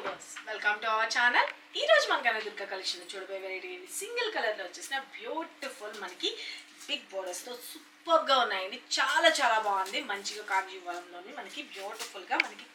Lovers welcome to our channel. ఈ రోజు మన కనదుర్గ కలెక్షన్ చూడబోయే వెరైటీ సింగిల్ కలర్ లో వచ్చేసిన బ్యూటిఫుల్ మనకి బిగ్ బోర్డర్స్ తో సూపర్ గా ఉన్నాయండి. చాలా చాలా బాగుంది. మంచిగా కాంజీవరంలోని మనకి బ్యూటిఫుల్ గా మనకి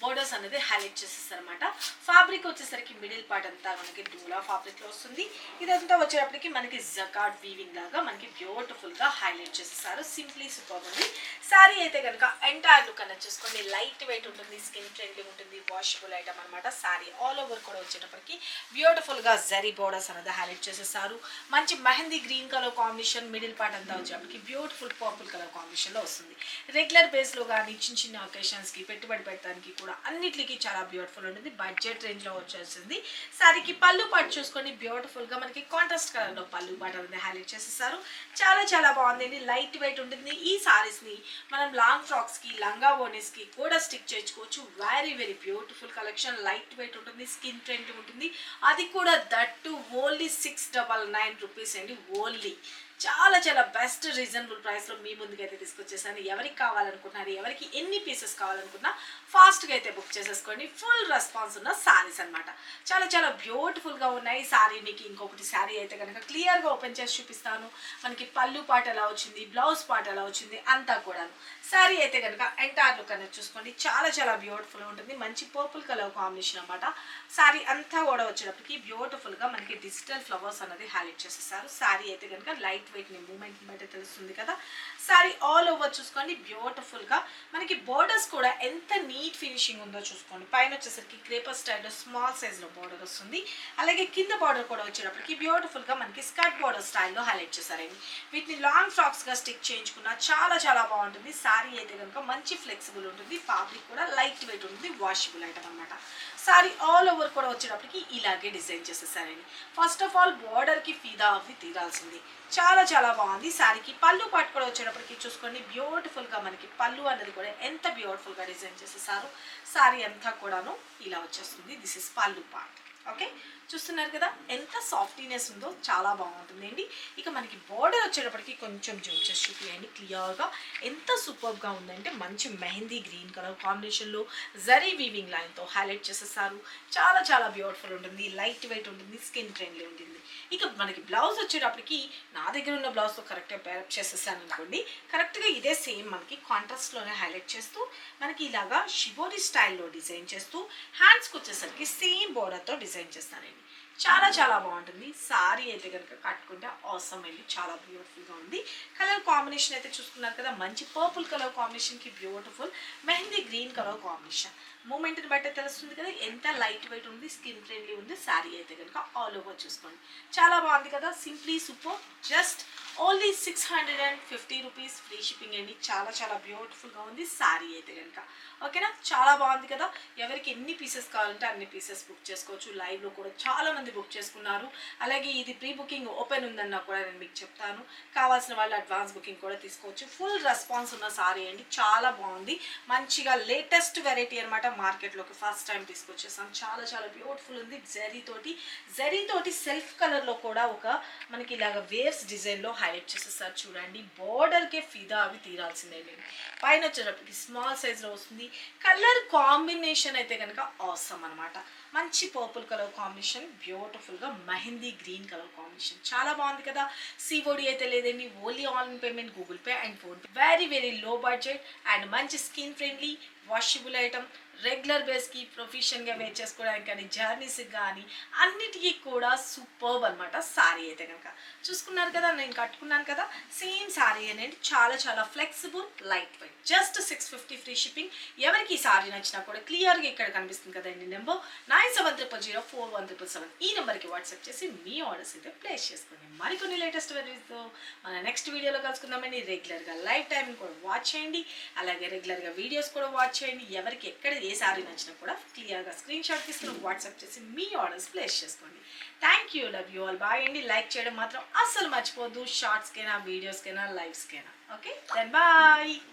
బోర్డర్స్ అనేది హైలైట్ చేసేస్తారు అనమాట. ఫ్యాబ్రిక్ వచ్చేసరికి మిడిల్ పార్ట్ అంతా మనకి డూలా ఫ్యాబ్రిక్ లో వస్తుంది. ఇదంతా వచ్చేటప్పటికి మనకి జకార్డ్ వీవింగ్ లాగా మనకి బ్యూటిఫుల్ గా హైలైట్ చేసేస్తారు. సింప్లీ సూపర్ ఉంది. శారీ అయితే కనుక ఎంటైర్ లుక్ అనేది చూసుకోండి. లైట్ వెయిట్ ఉంటుంది, స్కిన్ ఫ్రెండ్లీ ఉంటుంది, వాషబుల్ ఐటమ్ అనమాట. శారీ ఆల్ ఓవర్ కూడా వచ్చేటప్పటికి బ్యూటిఫుల్ గా జరీ బోర్డర్స్ అనేది హైలైట్ చేసేస్తారు. మంచి mehndi green colour combination, middle part అంతా వచ్చేటప్పటికి బ్యూటిఫుల్ పర్పుల్ కలర్ కాంబినేషన్ లో వస్తుంది. రెగ్యులర్ బేస్ లో కానీ చిన్న చిన్న ఒకేషన్స్ కి పెట్టుబడి పెట్టడానికి కూడా అన్నిటికీ చాలా బ్యూటిఫుల్ ఉంటుంది. బడ్జెట్ రేంజ్ లో వచ్చేసింది. శారీకి పళ్ళు పాటు చూసుకొని బ్యూటిఫుల్ గా మనకి కాంట్రాస్ట్ కలర్ లో పళ్ళు పాటు అనేది హైలైట్ చేసేస్తారు. చాలా చాలా బాగుంది. లైట్ వెయిట్ ఉంటుంది. ఈ సారీస్ ని మనం లాంగ్ ఫ్రాక్స్ కి, లంగా ఓనీస్ కి కూడా స్టిక్ చేసుకోవచ్చు. Very very beautiful collection. Light weight ఉంటుంది, స్కిన్ ఫ్రెండ్లీ ఉంటుంది. అది కూడా దట్టు ఓన్లీ 699 రూపీస్ అండి. ఓన్లీ చాలా చాలా బెస్ట్ రీజనబుల్ ప్రైస్లో మీ ముందుకైతే తీసుకొచ్చేసాను. ఎవరికి కావాలనుకుంటున్నారు, ఎవరికి ఎన్ని పీసెస్ కావాలనుకున్నా ఫాస్ట్గా అయితే బుక్ చేసేసుకోండి. ఫుల్ రెస్పాన్స్ ఉన్న శారీస్ అనమాట. చాలా చాలా బ్యూటిఫుల్గా ఉన్నాయి. శారీ మీకు ఇంకొకటి శారీ అయితే కనుక క్లియర్గా ఓపెన్ చేసి చూపిస్తాను. మనకి పళ్ళు పాట ఎలా వచ్చింది, బ్లౌజ్ పాట ఎలా వచ్చింది అంతా కూడాను. శారీ అయితే కనుక ఎంటైర్ లుక్ అనేది చూసుకోండి. చాలా చాలా బ్యూటిఫుల్గా ఉంటుంది. మంచి పర్పుల్ కలర్ కాంబినేషన్ అనమాట. శారీ అంతా కూడా వచ్చేటప్పటికి బ్యూటిఫుల్గా మనకి డిజిటల్ ఫ్లవర్స్ అనేది హైలైట్ చేసేస్తారు. శారీ అయితే కనుక లైట్ వెయిట్ ని మూమెంట్ బట్టి తెలుస్తుంది కదా. సారీ ఆల్ ఓవర్ చూసుకోండి. బ్యూటిఫుల్ గా మనకి బోర్డర్స్ కూడా ఎంత నీట్ ఫినిషింగ్ ఉందో చూసుకోండి. పైన వచ్చేసరికి క్రేపర్ స్టైల్లో స్మాల్ సైజ్ లో బోర్డర్ వస్తుంది. అలాగే కింద బోర్డర్ కూడా వచ్చేటప్పటికి బ్యూటిఫుల్ గా మనకి స్కర్ట్ బోర్డర్ స్టైల్లో హైలైట్ చేశారండి. వీటిని లాంగ్ ఫ్రాక్స్ గా స్టిక్ చేయించుకున్నా చాలా చాలా బాగుంటుంది. సారీ అయితే కనుక మంచి ఫ్లెక్సిబుల్ ఉంటుంది. ఫ్యాబ్రిక్ కూడా లైట్ వెయిట్ ఉంటుంది, వాషబుల్ ఐటమ్ అనమాట. సారీ ఆల్ ఓవర్ కూడా వచ్చేటప్పటికి ఇలాగే డిజైన్ చేసేసారండి. ఫస్ట్ ఆఫ్ ఆల్ బోర్డర్ కి ఫిదా అవి తీరాల్సింది. చాలా చాలా బాగుంది. శారీకి పళ్ళు పాటు కూడా వచ్చేటప్పటికి చూసుకోండి. బ్యూటిఫుల్ గా మనకి పళ్ళు అనేది కూడా ఎంత బ్యూటిఫుల్ గా డిజైన్ చేసేసారు. శారీ అంతా కూడాను ఇలా వచ్చేస్తుంది. దిస్ ఇస్ పళ్ళు పార్ట్. ఓకే, చూస్తున్నారు కదా ఎంత సాఫ్టీనెస్ ఉందో. చాలా బాగుంటుంది అండి. ఇక మనకి బోర్డర్ వచ్చేటప్పటికి కొంచెం జూమ్ చేసి చూపించండి క్లియర్గా. ఎంత సూపర్గా ఉందంటే మంచి మెహందీ గ్రీన్ కలర్ కాంబినేషన్లో జరీ వీవింగ్ లైన్తో హైలైట్ చేసేసారు. చాలా చాలా బ్యూటిఫుల్ ఉంటుంది. లైట్ వెయిట్ ఉంటుంది, స్కిన్ ఫ్రెండ్లీ ఉంటుంది. ఇక మనకి బ్లౌజ్ వచ్చేటప్పటికి నా దగ్గర ఉన్న బ్లౌజ్తో కరెక్ట్గా పేరప్ చేసేసాను అనుకోండి. కరెక్ట్గా ఇదే సేమ్ మనకి కాంట్రాస్ట్లోనే హైలైట్ చేస్తూ మనకి ఇలాగా షిబోరి స్టైల్లో డిజైన్ చేస్తూ హ్యాండ్స్కి వచ్చేసరికి సేమ్ బోర్డర్తో డిజైన్ చేస్తానండి. చాలా చాలా బాగుంటుంది. సారీ అయితే కనుక కట్టుకుంటే అవసరం వెళ్ళి చాలా బ్యూటిఫుల్గా ఉంది. కలర్ కాంబినేషన్ అయితే చూస్తున్నారు కదా. మంచి పర్పుల్ కలర్ కాంబినేషన్కి beautiful mehndi green colour combination. మూమెంట్ని బట్టి తెలుస్తుంది కదా ఎంత లైట్ వెయిట్ ఉంది, స్కిన్ ఫ్రెండ్లీ ఉంది. శారీ అయితే కనుక ఆల్ ఓవర్ చూసుకోండి. చాలా బాగుంది కదా. Simply super. Just only 650 rupees free shipping అండి. చాలా చాలా బ్యూటిఫుల్గా ఉంది శారీ అయితే కనుక. ఓకేనా, చాలా బాగుంది కదా. ఎవరికి ఎన్ని పీసెస్ కావాలంటే అన్ని పీసెస్ బుక్ చేసుకోవచ్చు. లైవ్లో కూడా చాలా మంది బుక్ చేసుకున్నారు. అలాగే ఇది ప్రీ బుకింగ్ ఓపెన్ ఉందన్నా కూడా నేను మీకు చెప్తాను. కావాల్సిన వాళ్ళు అడ్వాన్స్ బుకింగ్ కూడా తీసుకోవచ్చు. ఫుల్ రెస్పాన్స్ ఉన్న సారీ అండి. చాలా బాగుంది. మంచిగా లేటెస్ట్ వెరైటీ అనమాట. మార్కెట్లోకి ఫస్ట్ టైం తీసుకొచ్చేసాం. చాలా చాలా బ్యూటిఫుల్ ఉంది. జరీతోటి సెల్ఫ్ కలర్లో కూడా ఒక మనకి ఇలాగ వేవ్స్ డిజైన్లో హైలైట్ చేసేసారు. చూడండి బోర్డర్కే ఫిదా అవి తీరాల్సిందేండి. పైన వచ్చేటప్పటికి స్మాల్ సైజ్లో వస్తుంది. కలర్ కాంబినేషన్ అయితే కనుక ఆసమ్ అనమాట. మంచి పర్పుల్ కలర్ కాంబినేషన్, బ్యూటిఫుల్గా మెహందీ గ్రీన్ కలర్ కాంబినేషన్. చాలా బాగుంది కదా. సిఓడి అయితే లేదండి. Only online payment, Google Pay and PhonePe. Very very low budget and మంచి skin friendly washable item. Regular బేస్కి ప్రొఫెషన్గా వేర్ చేసుకోవడానికి కానీ, జర్నీస్కి కానీ అన్నిటికీ కూడా సూపర్బ్ అనమాట. శారీ అయితే కనుక చూసుకున్నారు కదా. నేను కట్టుకున్నాను కదా సేమ్ శారీ అనేది. చాలా చాలా flexible, light weight. Just 650 free shipping. ఎవరికి ఈ శారీ నచ్చినా కూడా క్లియర్గా ఇక్కడ కనిపిస్తుంది కదండి నెంబర్ 97004177. ఈ నెంబర్కి వాట్సాప్ చేసి మీ ఆర్డర్స్ అయితే ప్లేస్ చేసుకోండి. మరికొన్ని లేటెస్ట్ వెరైటీస్తో మన నెక్స్ట్ వీడియోలో కలుసుకుందామని. రెగ్యులర్గా లైవ్ టైం కూడా వాచ్ చేయండి. అలాగే రెగ్యులర్గా వీడియోస్ కూడా వాచ్ చేయండి. ఎవరికి ఎక్కడ ఏ శారీ నచ్చినా కూడా క్లియర్గా స్క్రీన్ షాట్ తీసుకుని వాట్సాప్ చేసి మీ ఆర్డర్స్ ప్లేస్ చేసుకోండి. Thank you, love you all. Bye అండి. లైక్ చేయడం మాత్రం అస్సలు మర్చిపోద్దు. షార్ట్స్కైనా, వీడియోస్కైనా, లైవ్స్కైనా. Okay then bye.